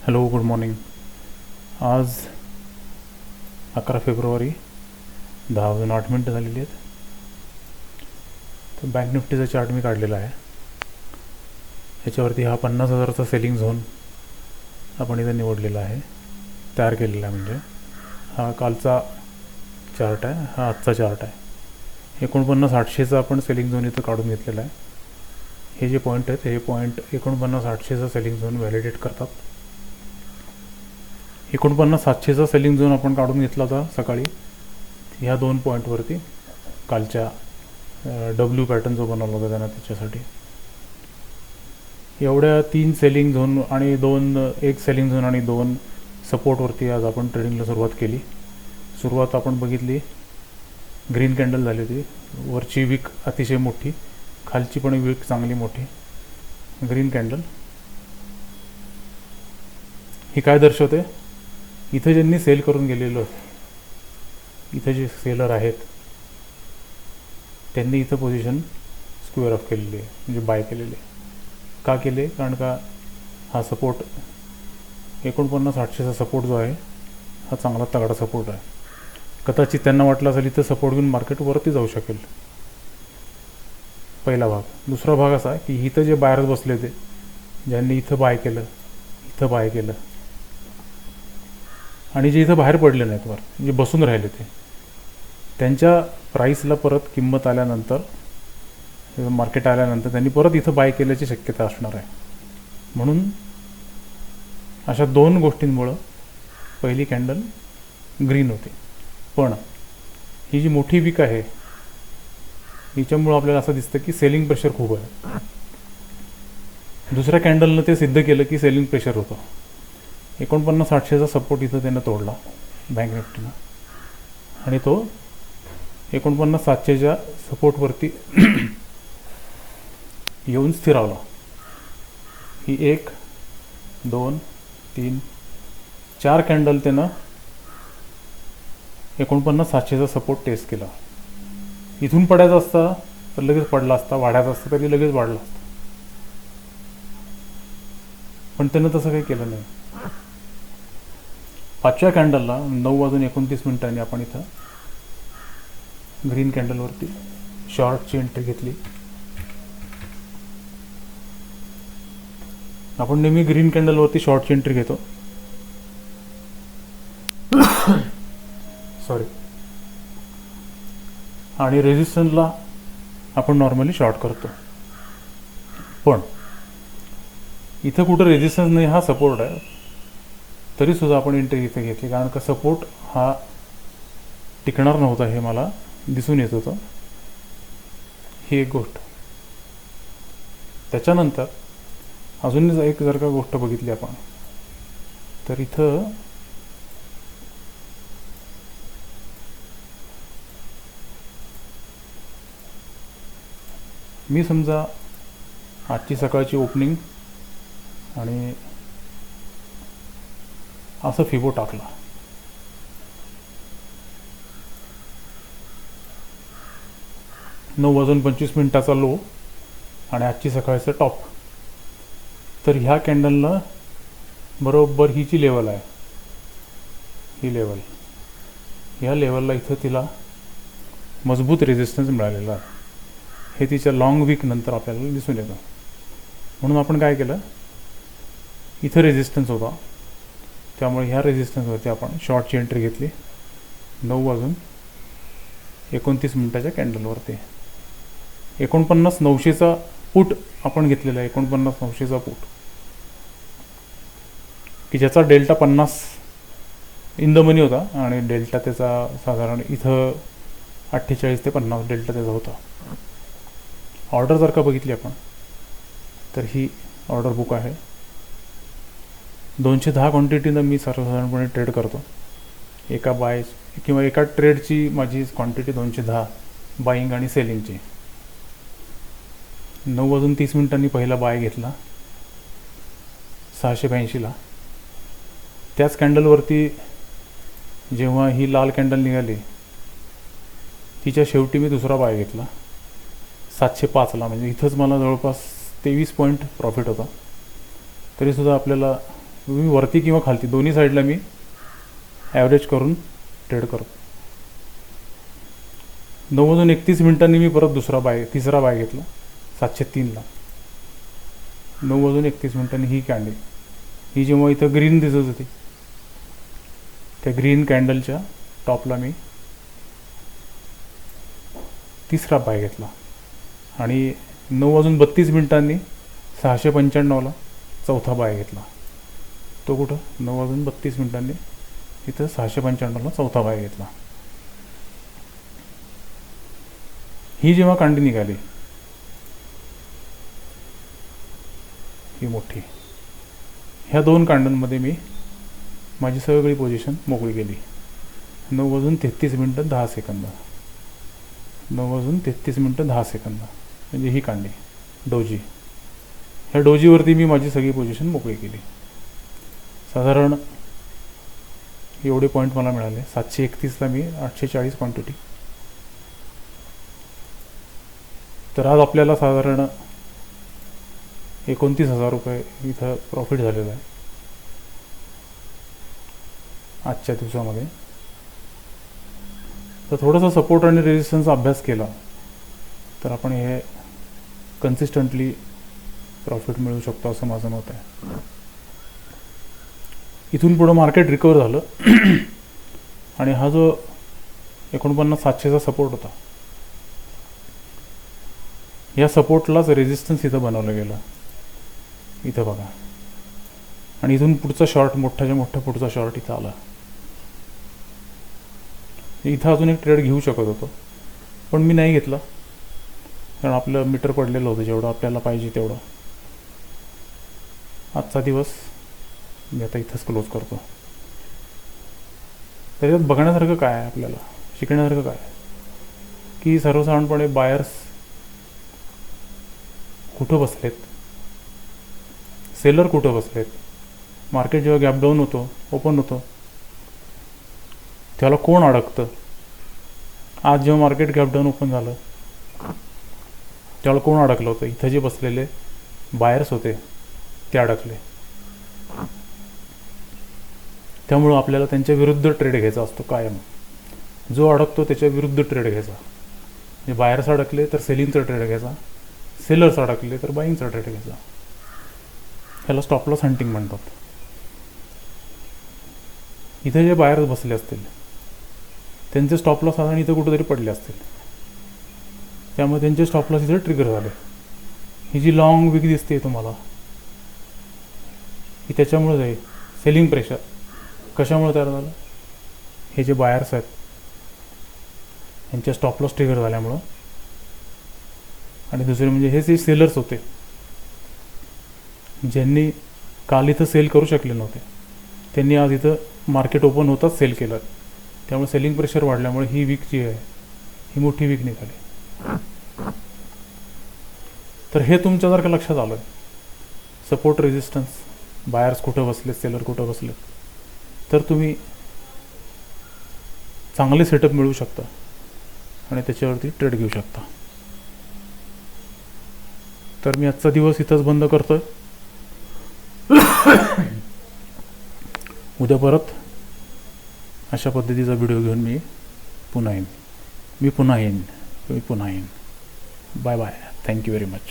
Hello, good morning. आज 11 February 10:08 झालेली आहेत. तर बँक निफ्टीचा चार्ट मी काढलेला आहे. ह्याच्यावरती हा 50,000चा सेलिंग झोन आपण इथं निवडलेला आहे, तयार केलेला आहे. म्हणजे हा कालचा चार्ट आहे, हा आजचा चार्ट आहे. 49,800चा आपण सेलिंग झोन इथं काढून घेतलेला आहे. हे जे पॉईंट आहेत हे पॉईंट 49,800चा सेलिंग झोन व्हॅलिडेट करतात. 49,700चा सेलिंग झोन आपण काढून घेतला होता सकाळी. ह्या दोन पॉईंटवरती कालच्या डब्ल्यू पॅटर्न जो बनवला होता त्यांना, त्याच्यासाठी एवढ्या 3 सेलिंग झोन आणि एक सेलिंग झोन आणि 2 सपोर्टवरती आज आपण ट्रेडिंगला सुरुवात केली. सुरुवात आपण बघितली, ग्रीन कॅन्डल झाली होती. वरची विक अतिशय मोठी, खालची पण विक चांगली मोठी. ग्रीन कॅन्डल ही काय दर्शवते? इथं ज्यांनी सेल करून गेलेलो, इथं जे सेलर आहेत त्यांनी इथं पोझिशन स्क्वेअर ऑफ केलेली आहे, म्हणजे बाय केलेली आहे. का केले? कारण का हा सपोर्ट 49,800चा सपोर्ट जो आहे हा चांगला तगडा सपोर्ट आहे. कदाचित त्यांना वाटलं असेल इथं सपोर्ट घेऊन मार्केट वरती जाऊ शकेल. पहिला भाग. दुसरा भाग असा की इथं जे बायर्स बसले होते, ज्यांनी इथं बाय केलं आणि जे इथं बाहेर पडले नाहीत, वर जे बसून राहिले ते, त्यांच्या प्राईसला परत किंमत आल्यानंतर, मार्केट आल्यानंतर त्यांनी परत इथं बाय केल्याची शक्यता असणार आहे. म्हणून अशा 2 गोष्टींमुळं पहिली कॅन्डल ग्रीन होती. पण ही जी मोठी विक आहे हिच्यामुळं आपल्याला असं दिसतं की सेलिंग प्रेशर खूप आहे. दुसऱ्या कॅन्डलनं ते सिद्ध केलं की सेलिंग प्रेशर होतं. 49,800चा सपोर्ट इथं त्यानं तोडला बँक निफ्टीनं, आणि तो 49,700च्या सपोर्टवरती येऊन स्थिरावला. ही 1, 2, 3, 4 कॅन्डल त्यानं 49,700चा सपोर्ट टेस्ट केला. इथून पडायचा असता तर लगेच पडला असता, वाढायचा असता तरी लगेच वाढला असता, पण त्यानं तसं काही केलं नाही. 5व्या कॅन्डलला 9:29 आपण इथं ग्रीन कॅन्डलवरती शॉर्टची एंट्री घेतली. आपण नेहमी ग्रीन कॅन्डलवरती शॉर्टची एंट्री घेतो. सॉरी. आणि रेझिस्टन्सला आपण नॉर्मली शॉर्ट करतो. पण इथं कुठं रेझिस्टन्स नाही, हा सपोर्ट आहे, तरीसुद्धा आपण एंट्री इथे घेतली. कारण का सपोर्ट हा टिकणार नव्हता हे मला दिसून येत होतं. ही एक गोष्ट. त्याच्यानंतर अजून एक जर का गोष्ट बघितली आपण, तर इथं मी समजा आजची सकाळची ओपनिंग आणि असं फिबो टाकला, 9:25 लो आणि आजची सकाळचं टॉप. तर ह्या कॅन्डलनं बरोबर ही जी लेवल आहे, ही लेवल, ह्या लेवलला इथं तिला मजबूत रेझिस्टन्स मिळालेला आहे. हे तिच्या लॉंग वीक नंतर आपल्याला दिसून येतं. म्हणून आपण काय केलं, इथं रेझिस्टन्स होता, त्यामुळे ह्या रेझिस्टन्सवरती आपण शॉर्टची एंट्री घेतली 9:29 कॅन्डलवरती. 49,900चा पुट आपण घेतलेला आहे, 49,900चा पुट, की ज्याचा डेल्टा 50 इन द मनी होता आणि डेल्टा त्याचा साधारण इथं 48 ते 50 डेल्टा त्याचा होता. ऑर्डर जर का बघितली आपण तर ही ऑर्डर बुक आहे. 210 क्वांटिटीनं मी सर्वसाधारणपणे ट्रेड करतो. एका बाय किंवा एका ट्रेडची माझी क्वांटिटी 210 बाईंग आणि सेलिंगची. 9:30 पहिला बाय घेतला 682ला. त्याच कॅन्डलवरती जेव्हा ही लाल कॅन्डल निघाली, तिच्या शेवटी मी दुसरा बाय घेतला 705ला. म्हणजे इथंच मला जवळपास 23 पॉईंट प्रॉफिट होता. तरीसुद्धा आपल्याला मी वरती किंवा खालती दोन्ही साईडला मी ॲव्हरेज करून ट्रेड करतो. 9:31 मी परत तिसरा बाय घेतला 703ला. 9:31 ही कॅन्डल, ही जेव्हा इथं ग्रीन दिसत होती त्या ग्रीन कॅन्डलच्या टॉपला मी तिसरा बाय घेतला आणि 9:32 695ला चौथा बाय घेतला. तो कुठं 9:32 इथं 695ला चौथा बाय घेतला. ही जेव्हा कांडी निघाली ही मोठी, ह्या 2 कांड्यांमध्ये मी माझी सगळी पोझिशन मोकळी केली. 9:33 10 सेकंद, 9:33 10 सेकंद म्हणजे ही कांडी डोजी. ह्या डोजीवरती मी माझी सगळी पोझिशन मोकळी केली. साधारण एवढे पॉईंट मला मिळाले. 731ला मी 840 क्वांटिटी. तर आज आपल्याला साधारण 29,000 रुपये इथं प्रॉफिट झालेलं आहे आजच्या दिवसामध्ये. तर थोडासा सपोर्ट आणि रेजिस्टन्सचा अभ्यास केला तर आपण हे कन्सिस्टंटली प्रॉफिट मिळू शकतो असं माझं मत आहे. इथून पुढं मार्केट रिकवर झालं आणि हा जो 49,700चा सपोर्ट होता, या सपोर्टलाच रेजिस्टन्स इथं बनवलं गेलं. इथं बघा, आणि इथून पुढचा शॉर्ट मोठाच्या मोठा पुढचा शॉर्ट इथं आला. इथं अजून एक ट्रेड घेऊ शकत होतो पण मी नाही घेतला, कारण आपलं मीटर पडलेलं होतं जेवढं आपल्याला पाहिजे तेवढं. आजचा दिवस मी आता इथंच क्लोज करतो. तर यात बघण्यासारखं काय आहे, आपल्याला शिकण्यासारखं काय आहे की सर्वसाधारणपणे बायर्स कुठं बसलेत, सेलर कुठं बसलेत. मार्केट जेव्हा गॅप डाऊन होतो, ओपन होतो, त्याला कोण अडकतं. आज जेव्हा मार्केट गॅप डाऊन ओपन झालं त्याला कोण अडकलं होतं. इथं जे बसलेले बायर्स होते ते अडकले. त्यामुळं आपल्याला त्यांच्या विरुद्ध ट्रेड घ्यायचा असतो कायम. जो अडकतो त्याच्या विरुद्ध ट्रेड घ्यायचा. म्हणजे बायर्स अडकले तर सेलिंगचा ट्रेड घ्यायचा, सेलर्स अडकले तर बाईंगचा ट्रेड घ्यायचा. ह्याला स्टॉप लॉस हंटिंग म्हणतात. इथे जे बायर्स बसले असतील त्यांचे स्टॉप लॉस साधारण इथं कुठेतरी पडले असतील, त्यामुळे त्यांचे स्टॉप लॉस इथे ट्रिगर झाले. ही जी लॉंग विक दिसते तुम्हाला ही त्याच्यामुळेच आहे. सेलिंग प्रेशर कशामुळे तयार झालं, हे जे बायर्स आहेत यांच्या स्टॉप लॉस ट्रिगर झाल्यामुळं. आणि दुसरे म्हणजे हे जे सेलर्स होते ज्यांनी काल इथं सेल करू शकले नव्हते, त्यांनी आज इथं मार्केट ओपन होताच सेल केलं. त्यामुळे सेलिंग प्रेशर वाढल्यामुळे ही वीक जी आहे ही मोठी वीक निघाली. तर हे तुमच्या जर का लक्षात आलं, सपोर्ट रेजिस्टन्स, बायर्स कुठं बसलेत, सेलर कुठं बसलेत, तर तुम्ही चांगले सेटअप मिळवू शकता आणि त्याच्यावरती ट्रेड घेऊ शकता. तर मी आजचा दिवस इथंच बंद करतोय. उद्या परत अशा पद्धतीचा व्हिडिओ घेऊन मी पुन्हा येईन. Bye bye. Thank you very much.